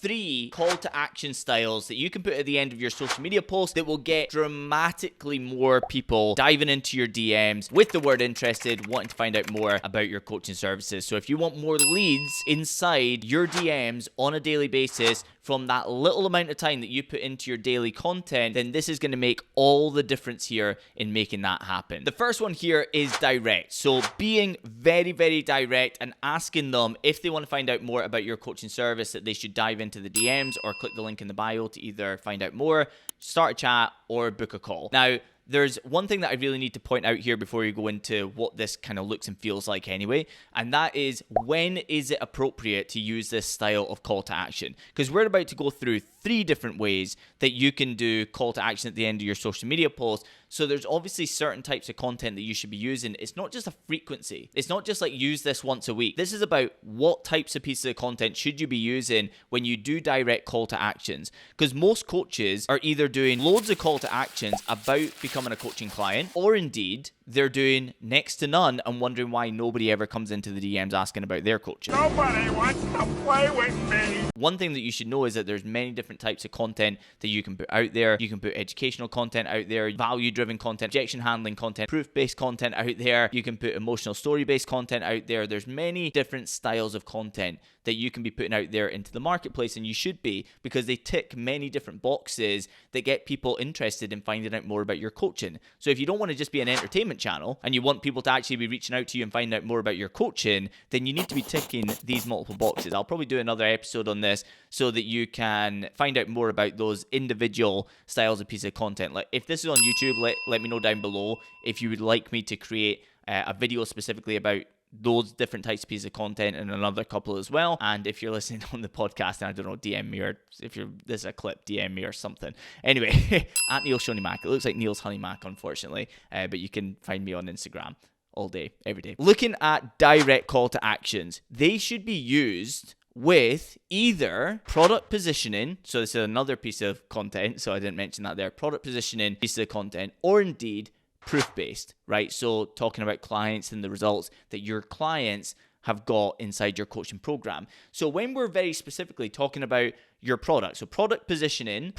3 call to action styles that you can put at the end of your social media post that will get dramatically more people diving into your DMs with the word interested, wanting to find out more about your coaching services. So if you want more leads inside your DMs on a daily basis from that little amount of time that you put into your daily content, then this is going to make all the difference here in making that happen. The first one here is direct. So being very, very direct and asking them if they want to find out more about your coaching service, that they should dive into the DMs or click the link in the bio to either find out more, start a chat, or book a call. Now, there's one thing that I really need to point out here before you go into what this kind of looks and feels like anyway, and that is, when is it appropriate to use this style of call to action? Because we're about to go through 3 different ways that you can do call to action at the end of your social media post. So there's obviously certain types of content that you should be using. It's not just a frequency. It's not just like use this once a week. This is about what types of pieces of content should you be using when you do direct call to actions. Because most coaches are either doing loads of call to actions about becoming a coaching client, or indeed they're doing next to none and wondering why nobody ever comes into the DMs asking about their coaching. Nobody wants to play with me. One thing that you should know is that there's many different types of content that you can put out there. You can put educational content out there, value-driven content, objection handling content, proof-based content out there. You can put emotional story-based content out there. There's many different styles of content that you can be putting out there into the marketplace, and you should be, because they tick many different boxes that get people interested in finding out more about your coaching. So if you don't want to just be an entertainment channel and you want people to actually be reaching out to you and find out more about your coaching, then you need to be ticking these multiple boxes. I'll probably do another episode on this so that you can find out more about those individual styles of pieces of content. Like if this is on YouTube, let me know down below if you would like me to create a video specifically about those different types of pieces of content, and another couple as well. And if you're listening on the podcast, and I don't know, DM me, or if this is a clip, DM me or something. Anyway, at Neil Shoney Mac. It looks like Neil's Honey Mac, unfortunately, but you can find me on Instagram all day, every day. Looking at direct call to actions, they should be used with either product positioning, so this is another piece of content, so I didn't mention that there, product positioning piece of content, or indeed proof-based, right? So talking about clients and the results that your clients have got inside your coaching program. So when we're very specifically talking about your product, so product positioning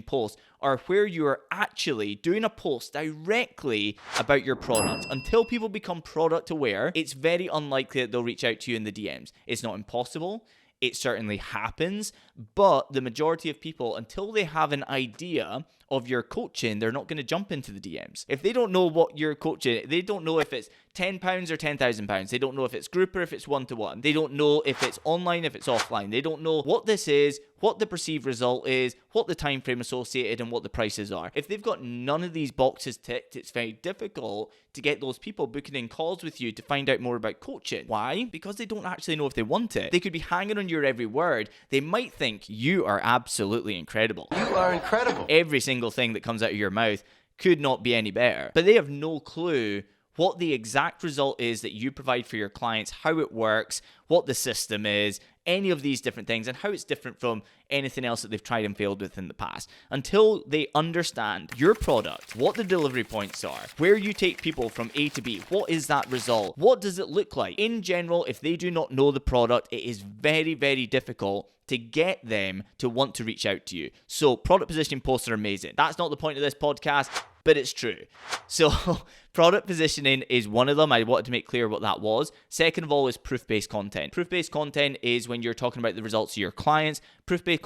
posts are where you are actually doing a post directly about your product. Until people become product aware, it's very unlikely that they'll reach out to you in the DMs. It's not impossible. It certainly happens, but the majority of people, until they have an idea of your coaching, they're not going to jump into the DMs. If they don't know what you're coaching, they don't know if it's £10 or £10,000. They don't know if it's group or if it's one-to-one. They don't know if it's online, if it's offline. They don't know what this is, what the perceived result is, what the time frame associated, and what the prices are. If they've got none of these boxes ticked, it's very difficult to get those people booking in calls with you to find out more about coaching. Why? Because they don't actually know if they want it. They could be hanging on your every word. They might think you are absolutely incredible. You are incredible. Every single thing that comes out of your mouth could not be any better. But they have no clue what the exact result is that you provide for your clients, how it works, what the system is, any of these different things, and how it's different from anything else that they've tried and failed with in the past. Until they understand your product, what the delivery points are, where you take people from A to B, what is that result, what does it look like? In general, if they do not know the product, it is very, very difficult to get them to want to reach out to you. So product positioning posts are amazing. That's not the point of this podcast, but it's true. So product positioning is one of them. I wanted to make clear what that was. Second of all is proof-based content. Proof-based content is when you're talking about the results of your clients. Proof-based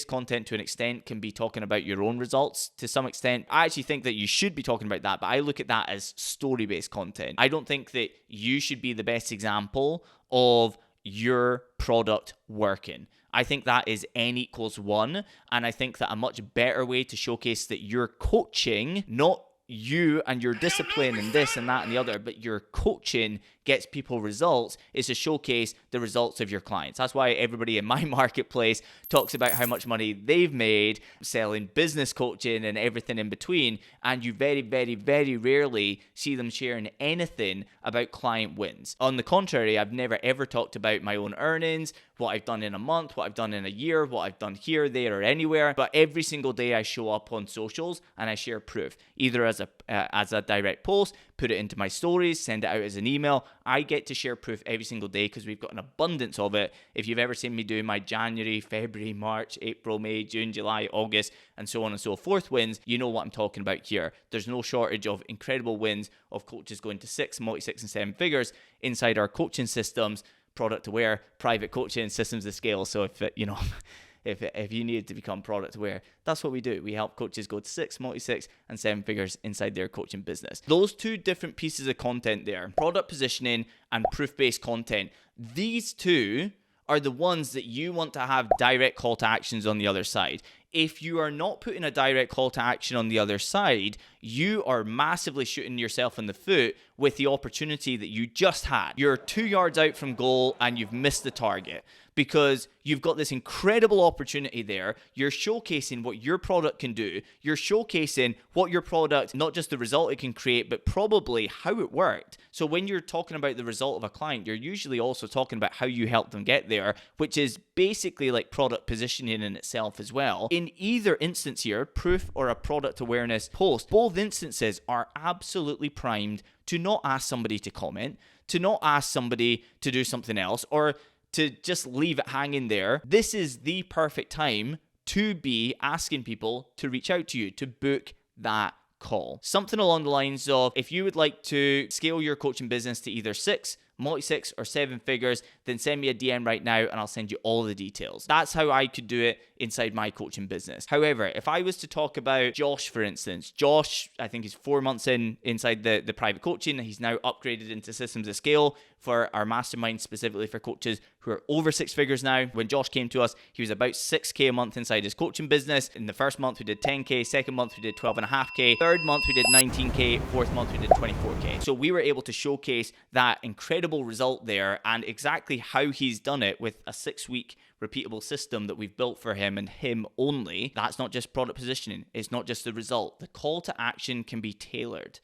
content to an extent can be talking about your own results to some extent. I actually think that you should be talking about that, but I look at that as story-based content. I don't think that you should be the best example of your product working. I think that is N equals 1, and I think that a much better way to showcase that you're coaching, not you and your discipline and this and that and the other, but your coaching gets people results, is to showcase the results of your clients. That's why everybody in my marketplace talks about how much money they've made selling business coaching and everything in between, and you very, very, very rarely see them sharing anything about client wins. On the contrary, I've never ever talked about my own earnings, what I've done in a month, what I've done in a year, what I've done here, there, or anywhere, but every single day I show up on socials and I share proof, either as a direct post, put it into my stories, send it out as an email. I get to share proof every single day because we've got an abundance of it. If you've ever seen me do my January, February, March, April, May, June, July, August, and so on and so forth wins, you know what I'm talking about here. There's no shortage of incredible wins of coaches going to 6, multi-6 and 7 figures inside our coaching systems, product aware, private coaching, systems of scale. So if you need to become product aware, that's what we do. We help coaches go to 6, multi-6 and 7 figures inside their coaching business. Those two different pieces of content there, product positioning and proof-based content, these two are the ones that you want to have direct call to actions on the other side. If you are not putting a direct call to action on the other side, you are massively shooting yourself in the foot with the opportunity that you just had. You're 2 yards out from goal and you've missed the target because you've got this incredible opportunity there. You're showcasing what your product can do. You're showcasing what your product, not just the result it can create, but probably how it worked. So when you're talking about the result of a client, you're usually also talking about how you helped them get there, which is basically like product positioning in itself as well. In either instance here, proof or a product awareness post, both instances are absolutely primed to not ask somebody to comment, to not ask somebody to do something else, or to just leave it hanging there. This is the perfect time to be asking people to reach out to you, to book that call. Something along the lines of, if you would like to scale your coaching business to either 6, multi-6 or 7 figures, then send me a DM right now and I'll send you all the details. That's how I could do it inside my coaching business. However, if I was to talk about Josh, for instance, Josh, I think he's 4 months inside the private coaching. He's now upgraded into systems of scale for our mastermind, specifically for coaches who are over 6 figures now. When Josh came to us, he was about 6K a month inside his coaching business. In the first month, we did 10K. Second month, we did 12.5K. Third month, we did 19K. Fourth month, we did 24K. So we were able to showcase that incredible result there and exactly how he's done it with a 6-week repeatable system that we've built for him and him only. That's not just product positioning. It's not just the result. The call to action can be tailored.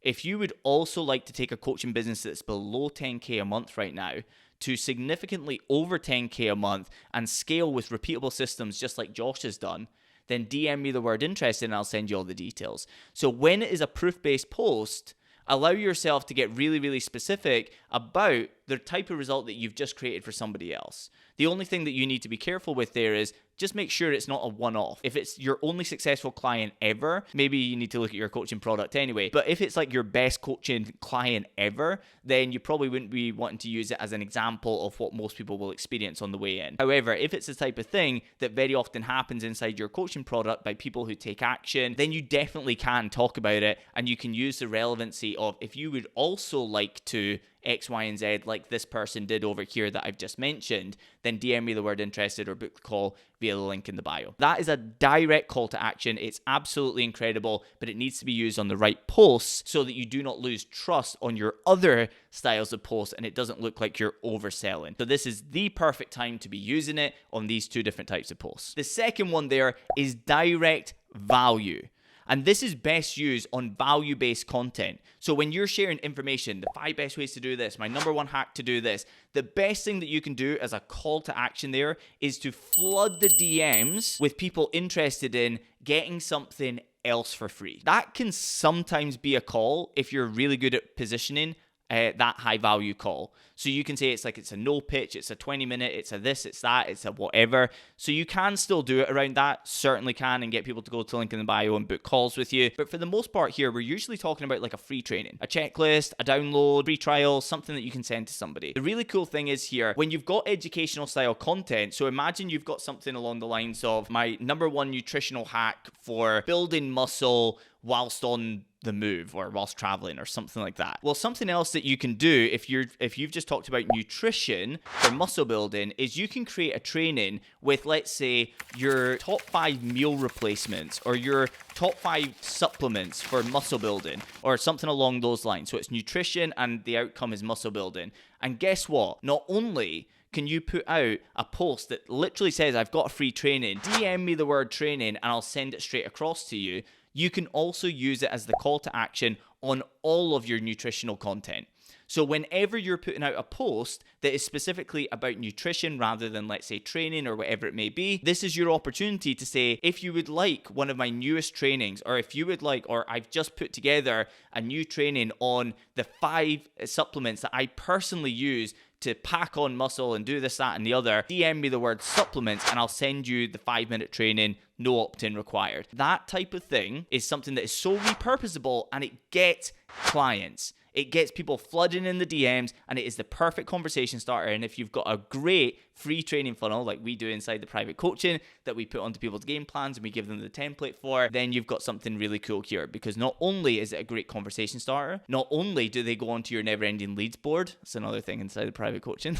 If you would also like to take a coaching business that's below 10K a month right now to significantly over 10K a month and scale with repeatable systems just like Josh has done, then DM me the word interested and I'll send you all the details. So when it is a proof-based post, allow yourself to get really, really specific about the type of result that you've just created for somebody else. The only thing that you need to be careful with there is just make sure it's not a one-off. If it's your only successful client ever, maybe you need to look at your coaching product anyway. But if it's like your best coaching client ever, then you probably wouldn't be wanting to use it as an example of what most people will experience on the way in. However, if it's the type of thing that very often happens inside your coaching product by people who take action, then you definitely can talk about it and you can use the relevancy of, if you would also like to X, Y, and Z like this person did over here that I've just mentioned, then DM me the word interested or book the call via the link in the bio. That is a direct call to action. It's absolutely incredible, but it needs to be used on the right posts so that you do not lose trust on your other styles of posts and it doesn't look like you're overselling. So this is the perfect time to be using it on these two different types of posts. The second one there is direct value. And this is best used on value-based content. So when you're sharing information, the 5 best ways to do this, my number 1 hack to do this, the best thing that you can do as a call to action there is to flood the DMs with people interested in getting something else for free. That can sometimes be a call if you're really good at positioning that high value call. So you can say it's a no pitch, it's a 20-minute, it's a this, it's that, it's a whatever. So you can still do it around that, certainly can, and get people to go to link in the bio and book calls with you. But for the most part here, we're usually talking about like a free training, a checklist, a download, free trial, something that you can send to somebody. The really cool thing is here, when you've got educational style content, so imagine you've got something along the lines of my number 1 nutritional hack for building muscle whilst on the move or whilst traveling or something like that. Well, something else that you can do if you've just talked about nutrition for muscle building is you can create a training with, let's say, your top 5 meal replacements or your top 5 supplements for muscle building or something along those lines. So it's nutrition and the outcome is muscle building. And guess what? Not only can you put out a post that literally says, I've got a free training, DM me the word training and I'll send it straight across to you. You can also use it as the call to action on all of your nutritional content. So whenever you're putting out a post that is specifically about nutrition rather than, let's say, training or whatever it may be, this is your opportunity to say, if you would like one of my newest trainings, or if you would like, or I've just put together a new training on the 5 supplements that I personally use to pack on muscle and do this, that, and the other, DM me the word supplements and I'll send you the 5-minute training, no opt-in required. That type of thing is something that is so repurposable, and it gets clients. It gets people flooding in the DMs, and it is the perfect conversation starter. And if you've got a great free training funnel like we do inside the private coaching that we put onto people's game plans and we give them the template for, then you've got something really cool here, because not only is it a great conversation starter, not only do they go onto your never-ending leads board, that's another thing inside the private coaching,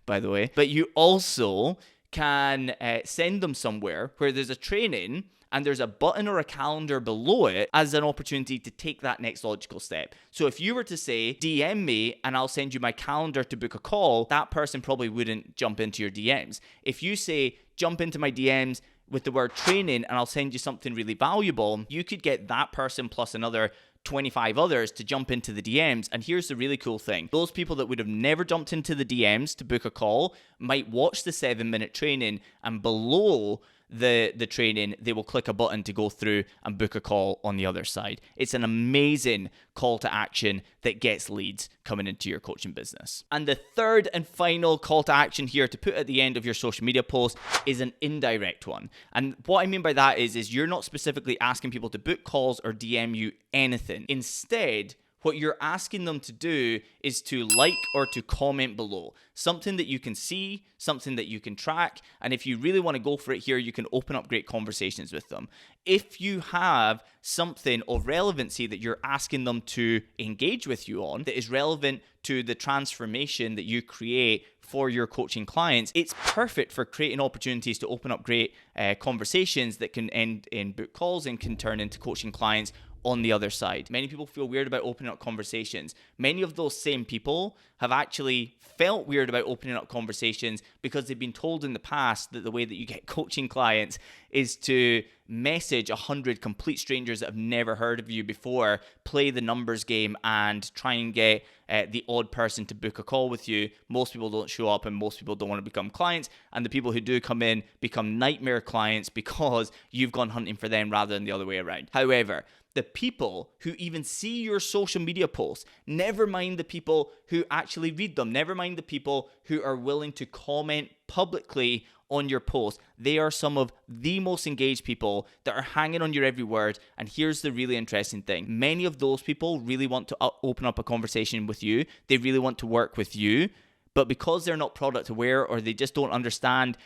by the way, but you also can send them somewhere where there's a training and there's a button or a calendar below it as an opportunity to take that next logical step. So if you were to say, DM me and I'll send you my calendar to book a call, that person probably wouldn't jump into your DMs. If you say, jump into my DMs with the word training and I'll send you something really valuable, you could get that person plus another 25 others to jump into the DMs. And here's the really cool thing. Those people that would have never jumped into the DMs to book a call might watch the 7-minute training, and below the training, they will click a button to go through and book a call on the other side. It's an amazing call to action that gets leads coming into your coaching business. And the third and final call to action here to put at the end of your social media post is an indirect one. And what I mean by that is you're not specifically asking people to book calls or DM you anything. Instead, what you're asking them to do is to like or to comment below. Something that you can see, something that you can track. And if you really want to go for it here, you can open up great conversations with them. If you have something of relevancy that you're asking them to engage with you on that is relevant to the transformation that you create for your coaching clients, it's perfect for creating opportunities to open up great conversations that can end in book calls and can turn into coaching clients on the other side. Many people feel weird about opening up conversations. Many of those same people have actually felt weird about opening up conversations because they've been told in the past that the way that you get coaching clients is to message 100 complete strangers that have never heard of you before, play the numbers game, and try and get the odd person to book a call with you. Most people don't show up, and most people don't want to become clients, and the people who do come in become nightmare clients because you've gone hunting for them rather than the other way around. However, the people who even see your social media posts, never mind the people who actually read them, never mind the people who are willing to comment publicly on your post, they are some of the most engaged people that are hanging on your every word. And here's the really interesting thing. Many of those people really want to open up a conversation with you. They really want to work with you. But because they're not product aware, or they just don't understand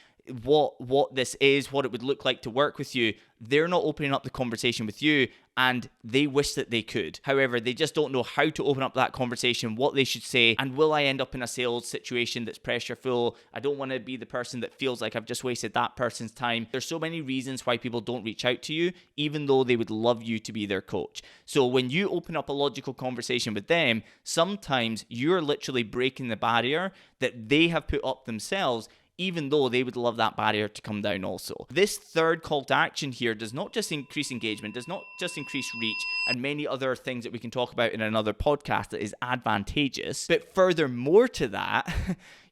what this is, what it would look like to work with you, they're not opening up the conversation with you, and they wish that they could. However, they just don't know how to open up that conversation, what they should say, and will I end up in a sales situation that's pressureful? I don't want to be the person that feels like I've just wasted that person's time. There's so many reasons why people don't reach out to you, even though they would love you to be their coach. So when you open up a logical conversation with them, sometimes you're literally breaking the barrier that they have put up themselves, even though they would love that barrier to come down also. This third call to action here does not just increase engagement, does not just increase reach, and many other things that we can talk about in another podcast that is advantageous. But furthermore to that,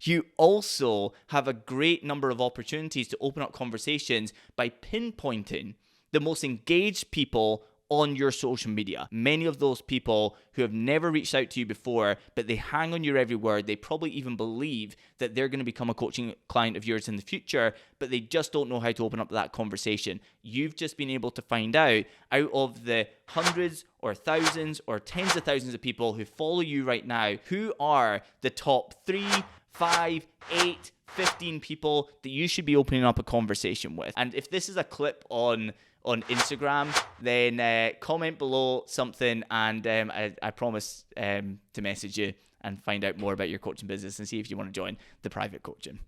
you also have a great number of opportunities to open up conversations by pinpointing the most engaged people on your social media. Many of those people who have never reached out to you before, but they hang on your every word. They probably even believe that they're going to become a coaching client of yours in the future, but they just don't know how to open up that conversation. You've just been able to find out of the hundreds or thousands or tens of thousands of people who follow you right now, who are the top 3, 5, 8, 15 people that you should be opening up a conversation with. And if this is a clip on Instagram, then comment below something, and I promise to message you and find out more about your coaching business and see if you want to join the private coaching.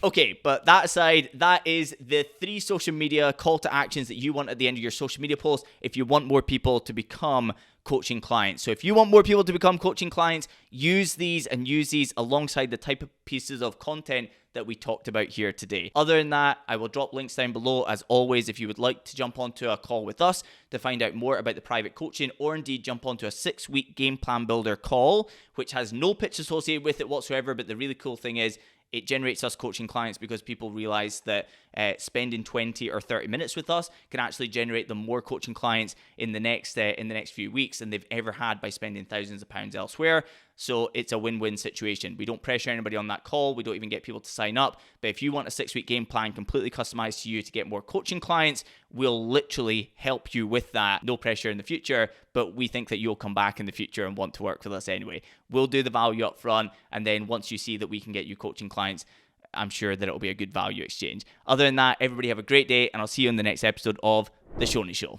Okay, but that aside, that is the 3 social media call to actions that you want at the end of your social media post if you want more people to become coaching clients. So if you want more people to become coaching clients, use these alongside the type of pieces of content that we talked about here today. Other than that, I will drop links down below. As always, if you would like to jump onto a call with us to find out more about the private coaching, or indeed jump onto a 6-week game plan builder call, which has no pitch associated with it whatsoever, but the really cool thing is it generates us coaching clients because people realize that spending 20 or 30 minutes with us can actually generate them more coaching clients in the next few weeks than they've ever had by spending thousands of pounds elsewhere. So it's a win-win situation. We don't pressure anybody on that call. We don't even get people to sign up. But if you want a 6-week game plan completely customized to you to get more coaching clients, we'll literally help you with that. No pressure in the future, but we think that you'll come back in the future and want to work with us anyway. We'll do the value up front, and then once you see that we can get you coaching clients, I'm sure that it'll be a good value exchange. Other than that, everybody have a great day, and I'll see you in the next episode of The Shoney Show.